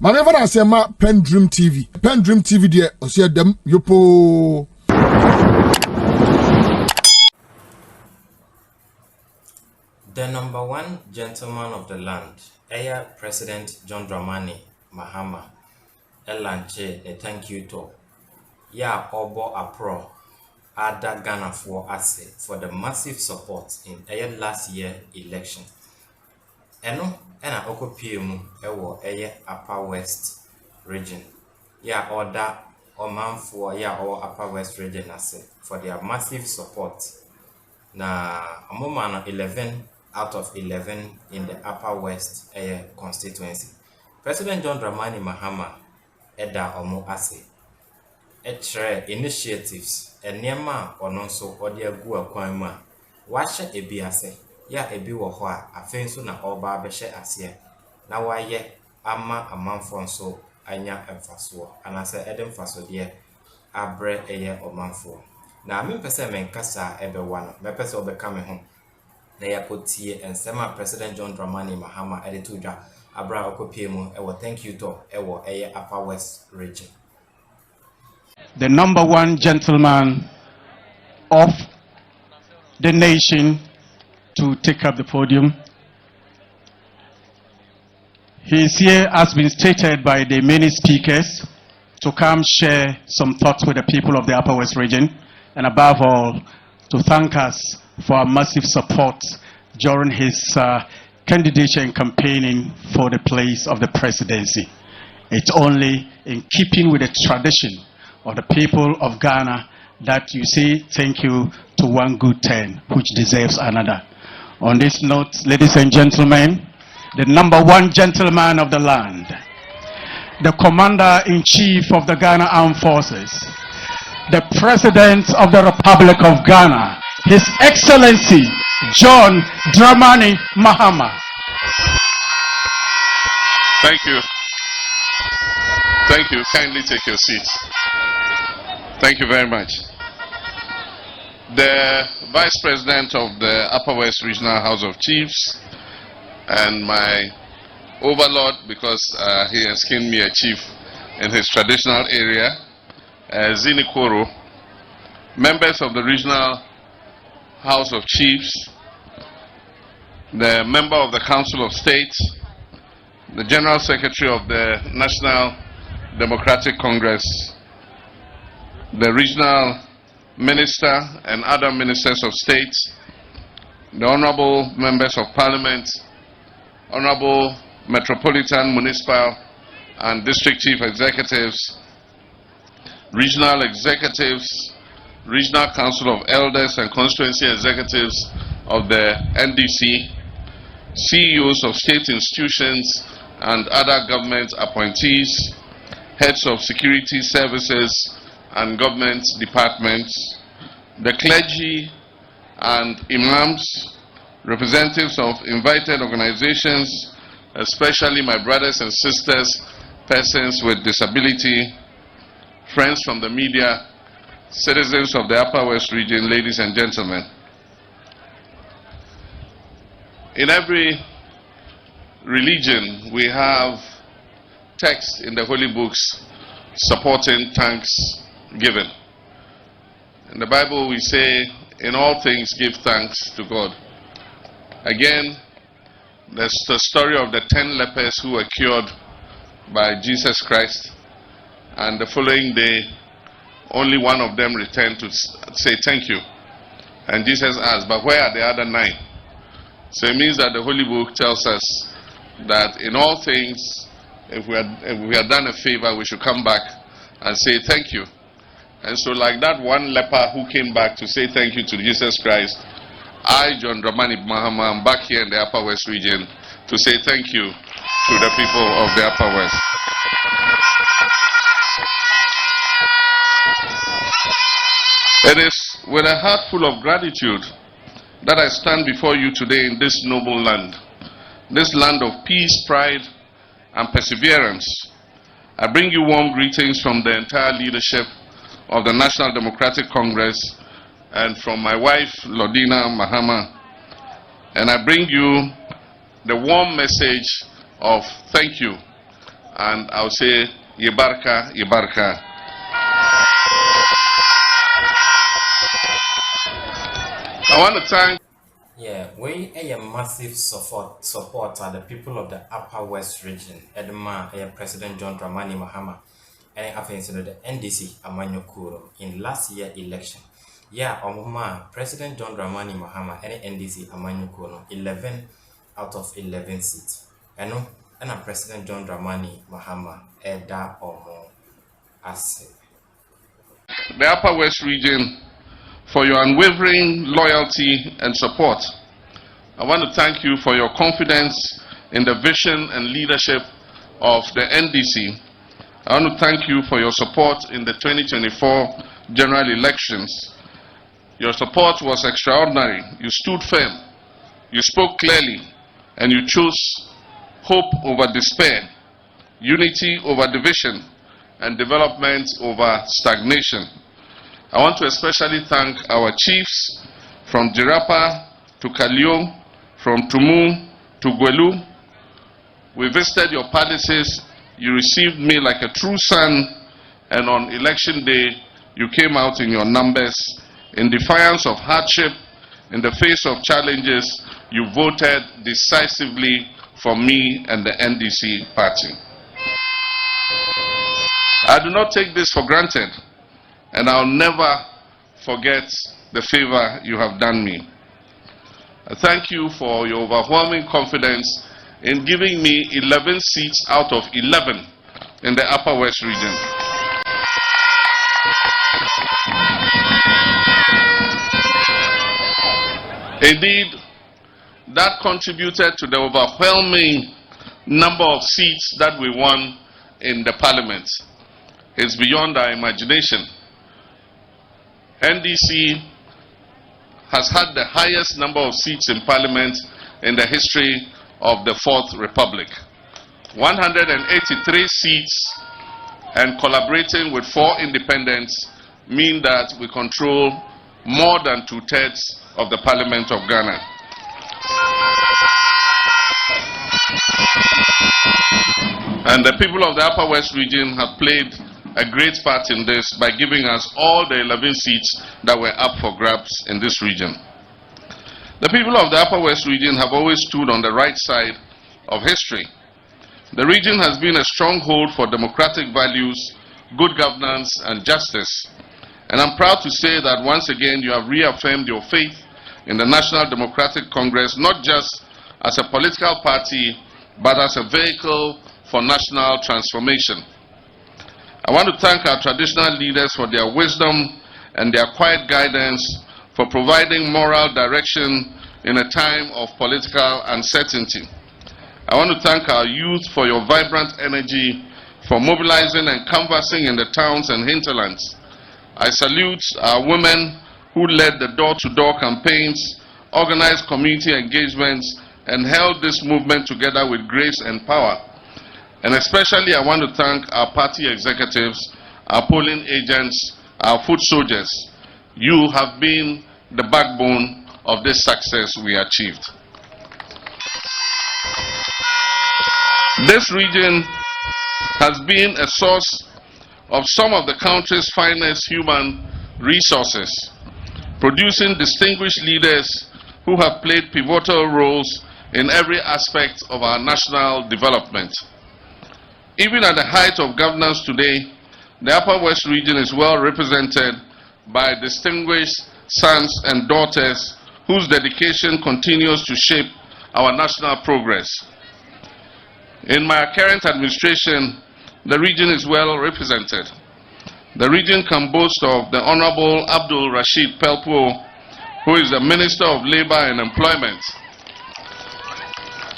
Maneva na sema PENDREAM TV. PENDREAM TV de osia dem yopo. The number one gentleman of the land, President John Dramani Mahama, Elanche, a thank you to Ya Obo Apro, Ada Ghana for the massive support in last year election. Eno, ena oko PM ewo Upper West region. Ya order Oman for ya or Upper West region for their massive support. Na amoma 11 out of 11 in the Upper West constituency. President John Dramani Mahama eda omo ase. Initiatives enema ononso odi agu akwan mu a wahye ebi ase ya ebi wo ho a afenso na oba abehye ase na waye ama amanfo nso anya emfaso anase edemfaso de abre omanfo na mempese menkasa ebewa no mepese obeka me ho na yakotie ensema President John Dramani Mahama edetudwa abra okopie mu ewo thank you to ewo Upper West region. The number one gentleman of the nation to take up the podium. He is here, has been stated by the many speakers, to come share some thoughts with the people of the Upper West region, and above all, to thank us for our massive support during his candidature and campaigning for the place of the presidency. It's only in keeping with the tradition of the people of Ghana that you say thank you to one good turn, which deserves another. On this note, ladies and gentlemen, the number one gentleman of the land, the Commander-in-Chief of the Ghana Armed Forces, the President of the Republic of Ghana, His Excellency John Dramani Mahama. Thank you. Thank you. Kindly take your seats. Thank you very much. The Vice President of the Upper West Regional House of Chiefs and my overlord, because he has skinned me a chief in his traditional area, Zinikoro, members of the Regional House of Chiefs, the member of the Council of State, the General Secretary of the National Democratic Congress, the Regional Minister and other Ministers of State, the Honorable Members of Parliament, Honorable Metropolitan, Municipal and District Chief Executives, Regional Executives, Regional Council of Elders and Constituency Executives of the NDC, CEOs of state institutions and other government appointees, heads of security services and government departments, the clergy and imams, representatives of invited organizations, especially my brothers and sisters, persons with disability, friends from the media, citizens of the Upper West region, ladies and gentlemen. In every religion, we have texts in the holy books supporting thanksgiving. In the Bible, we say, in all things give thanks to God. Again, there's the story of the 10 lepers who were cured by Jesus Christ, and the following day, only one of them returned to say thank you. And Jesus asked, but where are the other 9? So it means that the Holy Book tells us that in all things, if we are done a favor, we should come back and say thank you. And so like that one leper who came back to say thank you to Jesus Christ, I, John Dramani Mahama, am back here in the Upper West region to say thank you to the people of the Upper West. It is with a heart full of gratitude that I stand before you today in this noble land, this land of peace, pride, and perseverance. I bring you warm greetings from the entire leadership of the National Democratic Congress and from my wife, Lodina Mahama. And I bring you the warm message of thank you and I'll say Yebarka, Yebarka. I want to thank. Yeah, we a massive support are the people of the Upper West region. Edema, President John Dramani Mahama, and after the NDC Amanyo Kuro in last year election. Yeah, Omuma, President John Dramani Mahama and NDC Amanyo Kuro 11 out of 11 seats. And President John Dramani Mahama Eda Omo Ase. The Upper West region for your unwavering loyalty and support. I want to thank you for your confidence in the vision and leadership of the NDC. I want to thank you for your support in the 2024 general elections. Your support was extraordinary. You stood firm, you spoke clearly, and you chose hope over despair, unity over division, and development over stagnation. I want to especially thank our chiefs from Jirapa to Kalio, from Tumu to Gwelu. We visited your palaces, you received me like a true son, and on election day, you came out in your numbers. In defiance of hardship, in the face of challenges, you voted decisively for me and the NDC party. I do not take this for granted, and I'll never forget the favor you have done me. I thank you for your overwhelming confidence in giving me 11 seats out of 11 in the Upper West region. Indeed, that contributed to the overwhelming number of seats that we won in the parliament. It's beyond our imagination. NDC has had the highest number of seats in parliament in the history of the Fourth Republic. 183 seats, and collaborating with 4 independents mean that we control more than 2/3 of the Parliament of Ghana. And the people of the Upper West region have played a great part in this by giving us all the 11 seats that were up for grabs in this region. The people of the Upper West region have always stood on the right side of history. The region has been a stronghold for democratic values, good governance, and justice. And I'm proud to say that once again you have reaffirmed your faith in the National Democratic Congress, not just as a political party, but as a vehicle for national transformation. I want to thank our traditional leaders for their wisdom and their quiet guidance, for providing moral direction in a time of political uncertainty. I want to thank our youth for your vibrant energy, for mobilizing and canvassing in the towns and hinterlands. I salute our women who led the door-to-door campaigns, organized community engagements, and held this movement together with grace and power. And especially I want to thank our party executives, our polling agents, our foot soldiers. You have been the backbone of this success we achieved. This region has been a source of some of the country's finest human resources, producing distinguished leaders who have played pivotal roles in every aspect of our national development. Even at the height of governance today, the Upper West region is well represented by distinguished sons and daughters whose dedication continues to shape our national progress. In my current administration, the region is well represented. The region can boast of the Honorable Abdul Rashid Pelpo, who is the Minister of Labor and Employment.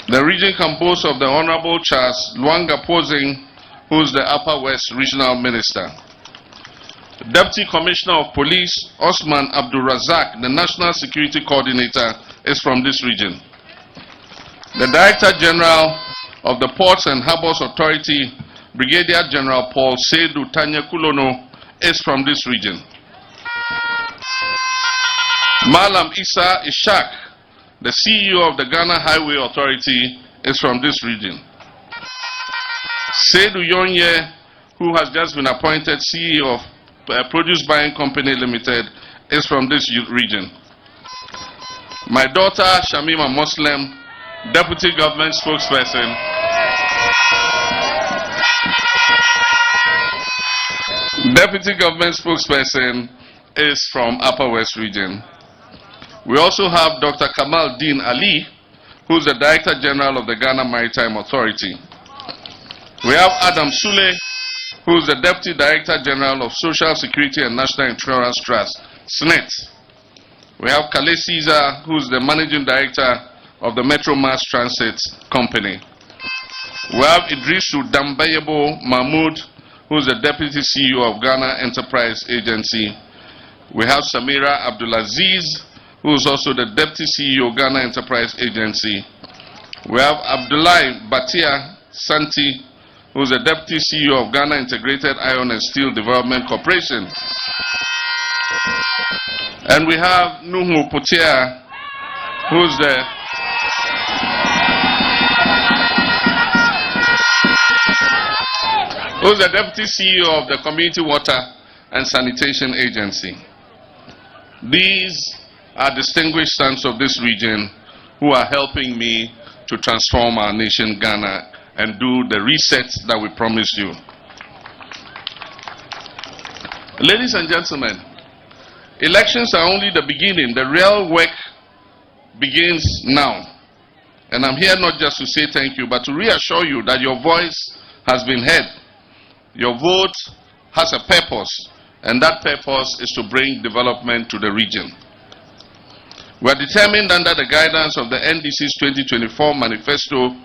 The region can boast of the Honorable Charles Luanga Posing, who is the Upper West Regional Minister. Deputy Commissioner of Police Osman Abdul Razak, the National Security Coordinator, is from this region. The Director General of the Ports and Harbours Authority, Brigadier General Paul Seidu Tanya Kulono, is from this region. Malam Isa Ishak, the CEO of the Ghana Highway Authority, is from this region. Seydou Yonye, who has just been appointed CEO of Produce Buying Company Limited, is from this region. My daughter, Shamima Muslim, Deputy Government Spokesperson. Deputy Government Spokesperson is from Upper West Region. We also have Dr. Kamal Din Ali, who is the Director General of the Ghana Maritime Authority. We have Adam Sule, who is the Deputy Director General of Social Security and National Insurance Trust, SNET. We have Kale Caesar, who is the Managing Director of the Metro Mass Transit Company. We have Idrisu Dambayebo Mahmoud, who is the Deputy CEO of Ghana Enterprise Agency. We have Samira Abdulaziz, who is also the Deputy CEO of Ghana Enterprise Agency. We have Abdullahi Batia Santi, who is the Deputy CEO of Ghana Integrated Iron and Steel Development Corporation. And we have Nuhu Putia, who is the Deputy CEO of the Community Water and Sanitation Agency. These are distinguished sons of this region who are helping me to transform our nation, Ghana, and do the reset that we promised you. Ladies and gentlemen, elections are only the beginning. The real work begins now. And I'm here not just to say thank you, but to reassure you that your voice has been heard. Your vote has a purpose, and that purpose is to bring development to the region. We are determined under the guidance of the NDC's 2024 manifesto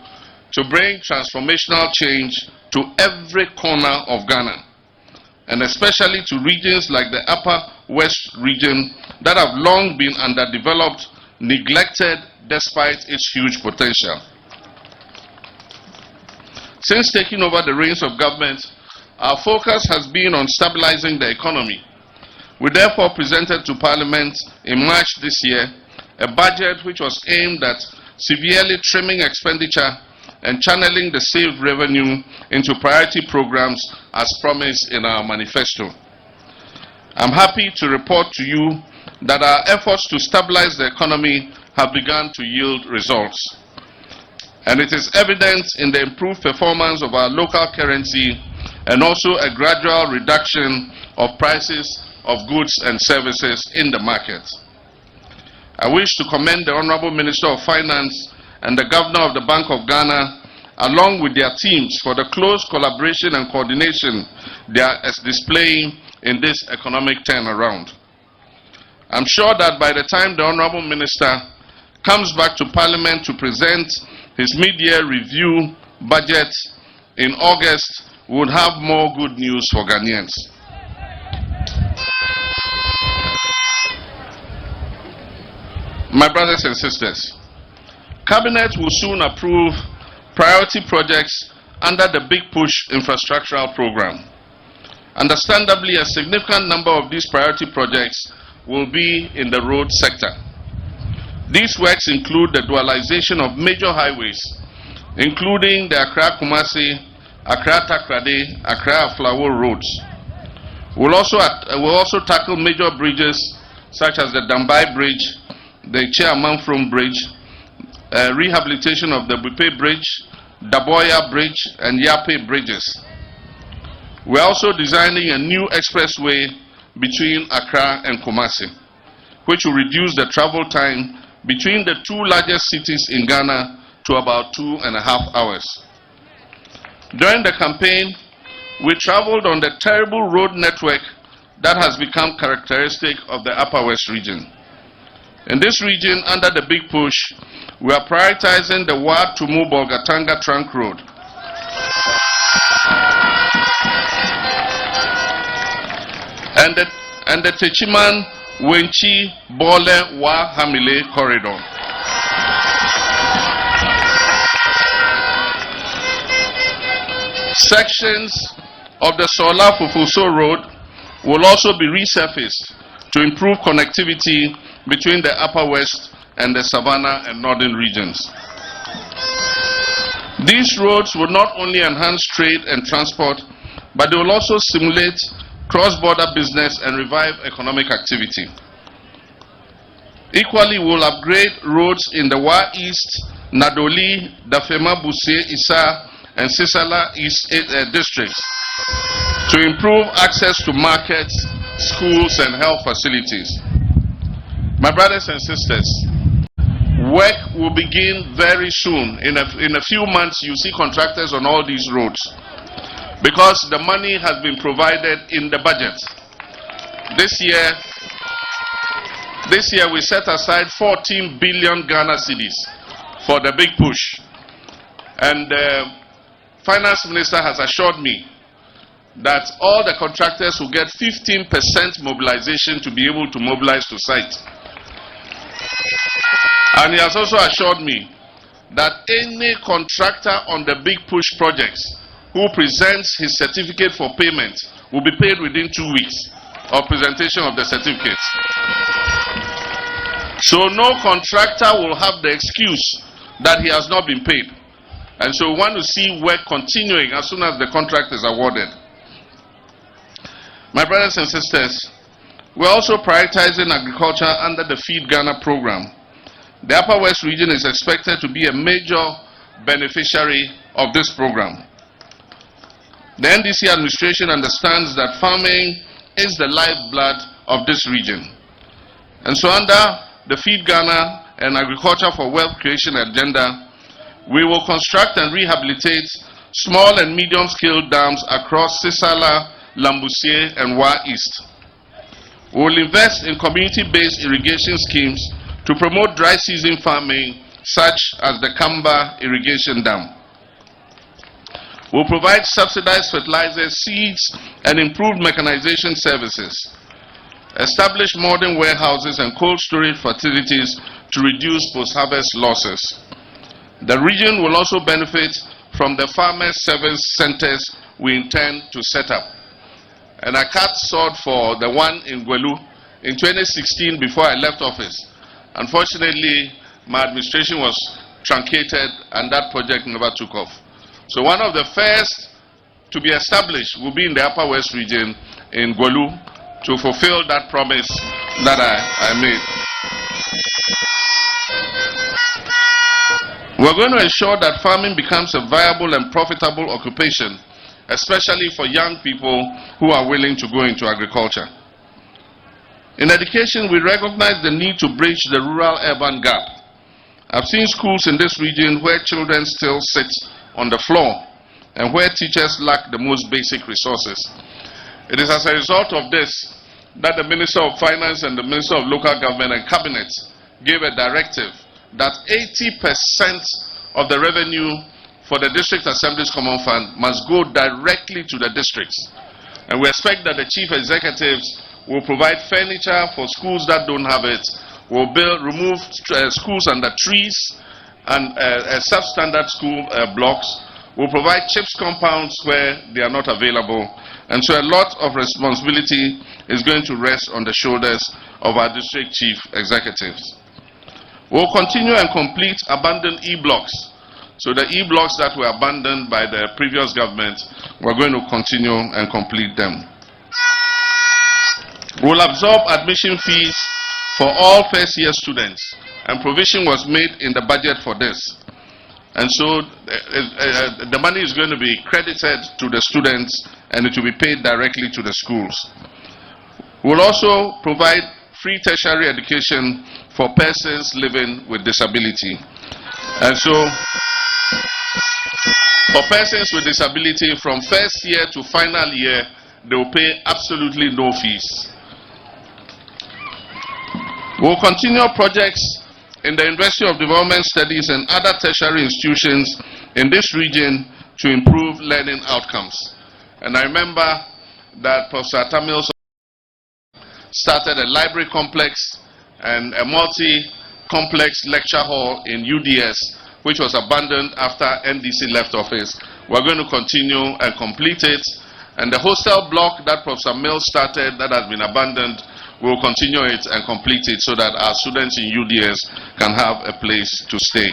to bring transformational change to every corner of Ghana, and especially to regions like the Upper West region that have long been underdeveloped, neglected despite its huge potential. Since taking over the reins of government, our focus has been on stabilizing the economy. We therefore presented to Parliament in March this year a budget which was aimed at severely trimming expenditure and channeling the saved revenue into priority programs as promised in our manifesto. I'm happy to report to you that our efforts to stabilize the economy have begun to yield results. And it is evident in the improved performance of our local currency and also a gradual reduction of prices of goods and services in the market. I wish to commend the Honorable Minister of Finance and the Governor of the Bank of Ghana, along with their teams, for the close collaboration and coordination they are displaying in this economic turnaround. I'm sure that by the time the Honorable Minister comes back to Parliament to present his mid-year review budget in August, we would have more good news for Ghanaians. My brothers and sisters, Cabinet will soon approve priority projects under the Big Push infrastructural program. Understandably, a significant number of these priority projects will be in the road sector. These works include the dualization of major highways, including the Accra-Kumasi, Accra-Takrade, Accra-Aflawo roads. We'll also tackle major bridges such as the Dambai Bridge, the Chiamanfrom Bridge, rehabilitation of the Bupe Bridge, Daboya Bridge, and Yape bridges. We're also designing a new expressway between Accra and Kumasi, which will reduce the travel time between the two largest cities in Ghana to about 2.5 hours. During the campaign, we traveled on the terrible road network that has become characteristic of the Upper West region. In this region, under the Big Push, we are prioritizing the Ward to Bolgatanga Trunk Road. And the Techiman Wenchi Bole Wa Hamile corridor. Sections of the Sola Fufuso Road will also be resurfaced to improve connectivity between the Upper West and the Savannah and Northern regions. These roads will not only enhance trade and transport, but they will also stimulate cross-border business and revive economic activity. Equally, we will upgrade roads in the Wa East, Nadoli, Dafema, Busie, Isa, and Sisala East districts to improve access to markets, schools, and health facilities. My brothers and sisters, work will begin very soon. In a few months, you see contractors on all these roads because the money has been provided in the budget. This year we set aside 14 billion Ghana cedis for the big push. And the finance minister has assured me that all the contractors will get 15% mobilization to be able to mobilize to site. And he has also assured me that any contractor on the big push projects who presents his certificate for payment will be paid within 2 weeks of presentation of the certificate. So no contractor will have the excuse that he has not been paid. And so we want to see work continuing as soon as the contract is awarded. My brothers and sisters, we're also prioritizing agriculture under the Feed Ghana program. The Upper West region is expected to be a major beneficiary of this program. The NDC administration understands that farming is the lifeblood of this region. And so under the Feed Ghana and Agriculture for Wealth Creation agenda, we will construct and rehabilitate small and medium-scale dams across Sisala, Lambusie, and Wa East. We will invest in community-based irrigation schemes to promote dry season farming, such as the Kamba Irrigation Dam. We will provide subsidized fertilizers, seeds, and improved mechanization services. Establish modern warehouses and cold storage facilities to reduce post-harvest losses. The region will also benefit from the farmers' service centers we intend to set up. And I cut short for the one in Gwelu in 2016 before I left office. Unfortunately, my administration was truncated and that project never took off. So one of the first to be established will be in the Upper West region in Gwelu to fulfill that promise that I made. We're going to ensure that farming becomes a viable and profitable occupation, especially for young people who are willing to go into agriculture. In education, we recognize the need to bridge the rural-urban gap. I've seen schools in this region where children still sit on the floor and where teachers lack the most basic resources. It is as a result of this that the Minister of Finance and the Minister of Local Government and Cabinet gave a directive that 80% of the revenue for the District Assembly's Common Fund must go directly to the districts. And we expect that the chief executives will provide furniture for schools that don't have it, will remove schools under trees and substandard school blocks, will provide CHIPS compounds where they are not available. And so a lot of responsibility is going to rest on the shoulders of our district chief executives. We'll continue and complete abandoned E-blocks. So the E-blocks that were abandoned by the previous government, we're going to continue and complete them. We'll absorb admission fees for all first-year students, and provision was made in the budget for this. And so the money is going to be credited to the students and it will be paid directly to the schools. We'll also provide free tertiary education for persons living with disability. And so for persons with disability from first year to final year, they will pay absolutely no fees. We'll continue projects in the University of Development Studies and other tertiary institutions in this region to improve learning outcomes. And I remember that Professor Tamil started a library complex and a multi-complex lecture hall in UDS, which was abandoned after NDC left office. We're going to continue and complete it. And the hostel block that Professor Mills started that has been abandoned, we'll continue it and complete it so that our students in UDS can have a place to stay.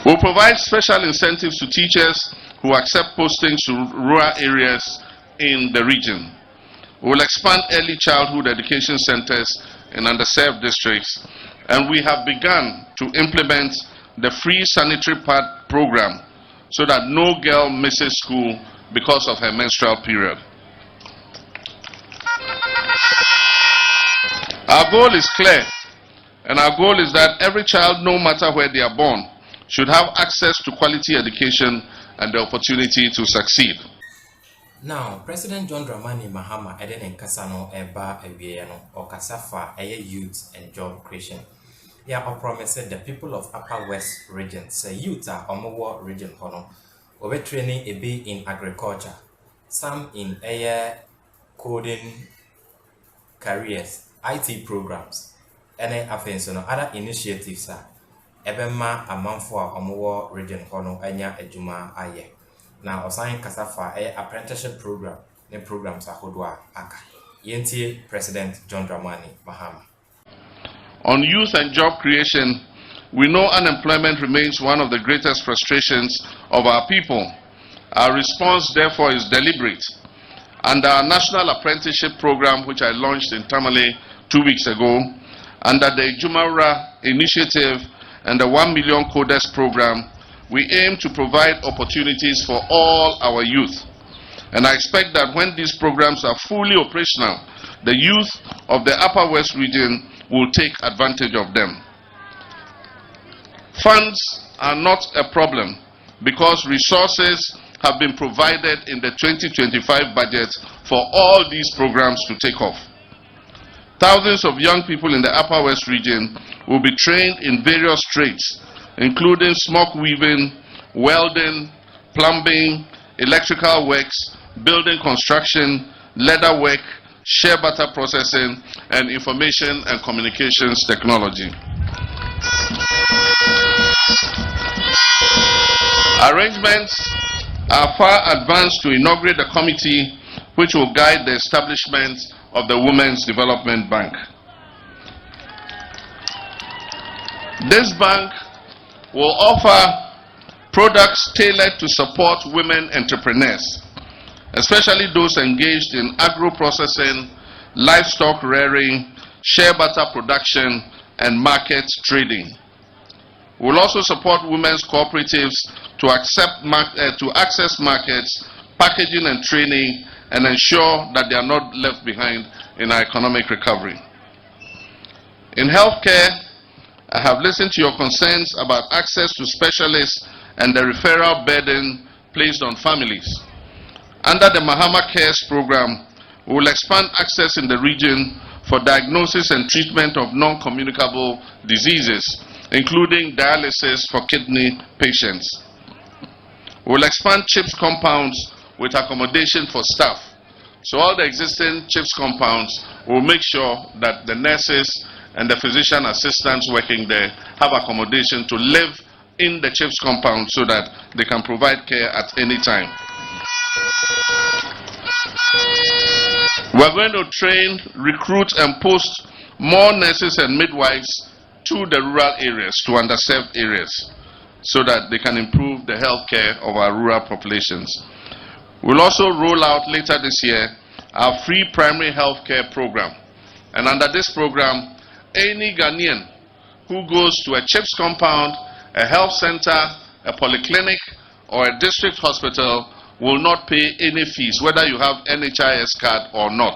We'll provide special incentives to teachers who accept postings to rural areas in the region. We'll expand early childhood education centers in underserved districts, and we have begun to implement the free sanitary pad program so that no girl misses school because of her menstrual period. Our goal is clear, and our goal is that every child, no matter where they are born, should have access to quality education and the opportunity to succeed. Now, President John Dramani Mahama Eden Kasano Eba Ebiano or Kasafa Youth and Job Creation. Yeah, promised the people of Upper West region, say youth are Omowo region hono, over training a bit in agriculture, some in air coding careers, IT programs, and other initiatives are Ebema a month for Omowo region hono anya ejuma aye. Now, Osain Kasafa apprenticeship program, ne programs are Hodwa Aka. Yentie President John Dramani Mahama. On youth and job creation, we know unemployment remains one of the greatest frustrations of our people. Our response, therefore, is deliberate. Under our National Apprenticeship Program, which I launched in Tamale 2 weeks ago, under the Jumara Initiative and the 1 Million Coders Program, we aim to provide opportunities for all our youth. And I expect that when these programs are fully operational, the youth of the Upper West region will take advantage of them. Funds are not a problem because resources have been provided in the 2025 budget for all these programs to take off. Thousands of young people in the Upper West region will be trained in various trades, including smoke weaving, welding, plumbing, electrical works, building construction, leather work, shea butter processing, and information and communications technology. Arrangements are far advanced to inaugurate a committee which will guide the establishment of the Women's Development Bank. This bank will offer products tailored to support women entrepreneurs, especially those engaged in agro-processing, livestock rearing, shea butter production, and market trading. We will also support women's cooperatives to access markets, packaging and training, and ensure that they are not left behind in our economic recovery. In healthcare, I have listened to your concerns about access to specialists and the referral burden placed on families. Under the Mahama Cares program, we will expand access in the region for diagnosis and treatment of non-communicable diseases, including dialysis for kidney patients. We will expand CHIPS compounds with accommodation for staff. So all the existing CHIPS compounds will make sure that the nurses and the physician assistants working there have accommodation to live in the CHIPS compound so that they can provide care at any time. We're going to train, recruit, and post more nurses and midwives to the rural areas, to underserved areas, so that they can improve the health care of our rural populations. We'll also roll out later this year our free primary health care program. And under this program, any Ghanaian who goes to a CHIPS compound, a health center, a polyclinic, or a district hospital will not pay any fees, whether you have NHIS card or not.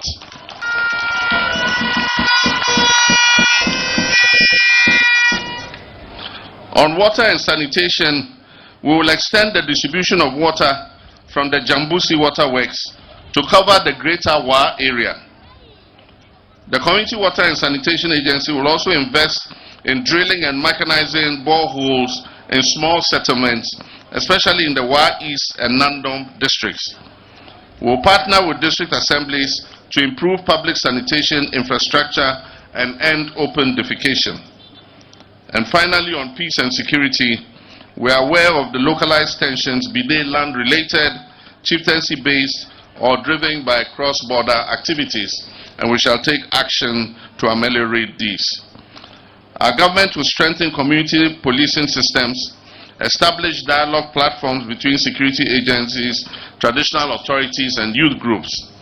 On water and sanitation, we will extend the distribution of water from the Jambusi Waterworks to cover the greater Wa area. The Community Water and Sanitation Agency will also invest in drilling and mechanizing boreholes in small settlements, especially in the Wa East and Nandom districts. We will partner with district assemblies to improve public sanitation infrastructure and end open defecation. And finally, on peace and security, we are aware of the localized tensions, be they land-related, chieftaincy-based, or driven by cross-border activities, and we shall take action to ameliorate these. Our government will strengthen community policing systems establish dialogue platforms between security agencies, traditional authorities, and youth groups.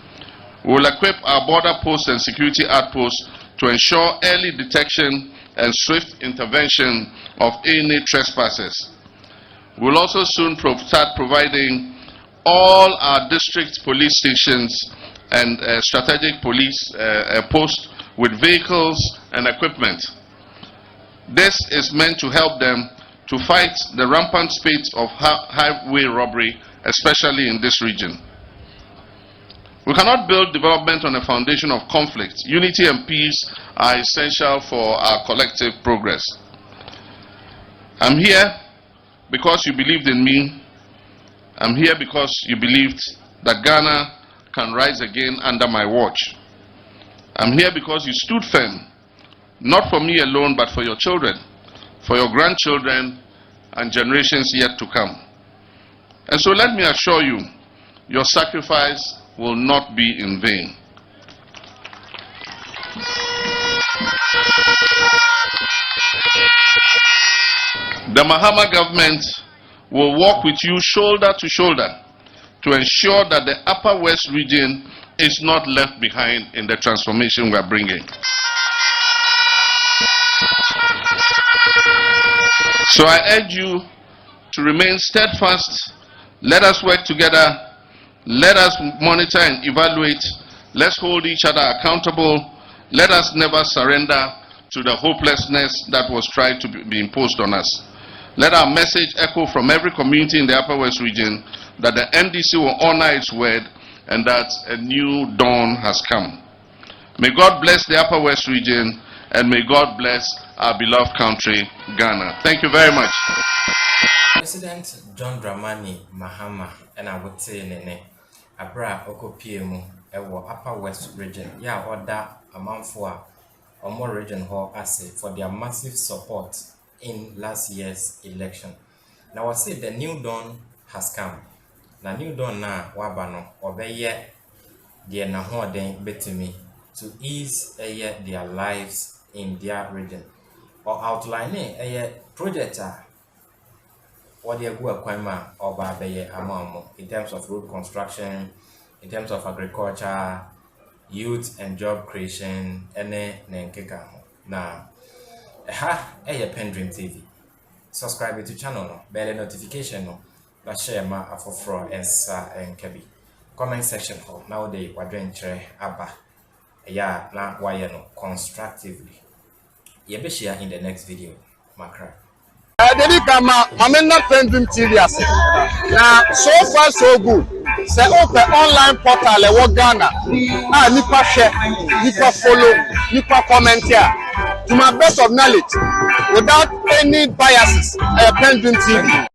We will equip our border posts and security outposts to ensure early detection and swift intervention of any trespassers. We will also soon start providing all our district police stations and strategic police posts with vehicles and equipment. This is meant to help them to fight the rampant spate of highway robbery, especially in this region. We cannot build development on a foundation of conflict. Unity and peace are essential for our collective progress. I'm here because you believed in me. I'm here because you believed that Ghana can rise again under my watch. I'm here because you stood firm, not for me alone, but for your children, for your grandchildren, and generations yet to come. And so let me assure you, your sacrifice will not be in vain. The Mahama government will work with you shoulder to shoulder to ensure that the Upper West region is not left behind in the transformation we are bringing. So I urge you to remain steadfast. Let us work together. Let us monitor and evaluate. Let's hold each other accountable. Let us never surrender to the hopelessness that was tried to be imposed on us. Let our message echo from every community in the Upper West region that the NDC will honor its word and that a new dawn has come. May God bless the Upper West region, and may God bless our beloved country, Ghana. Thank you very much. President John Dramani Mahama, and I would say Nene, Abra Oko PMU, Ewo Upper West region, ya order amount for or more region hall assay for their massive support in last year's election. Now I say the new dawn has come. Na new dawn na wabano obeye the na ho den betumi to ease their lives in their region. Or outlining a project what they go akwanma or babeye amamo in terms of road construction, in terms of agriculture, youth and job creation, ene nenkeka. Na PENDREAM TV. Subscribe to channel no, bell notification no, na share ma afofro ensa enkebi. Comment section ho nowadays wadwentre aba. Ya na waye no constructively. Yebeshia in the next video. Makra. Dedi kama mamena PENDREAM TV ase. Na so far so good. Say open online portal e wo Ghana. Nipa share, nipa follow, nipa comment here. To my best of knowledge, without any biases, PENDREAM TV.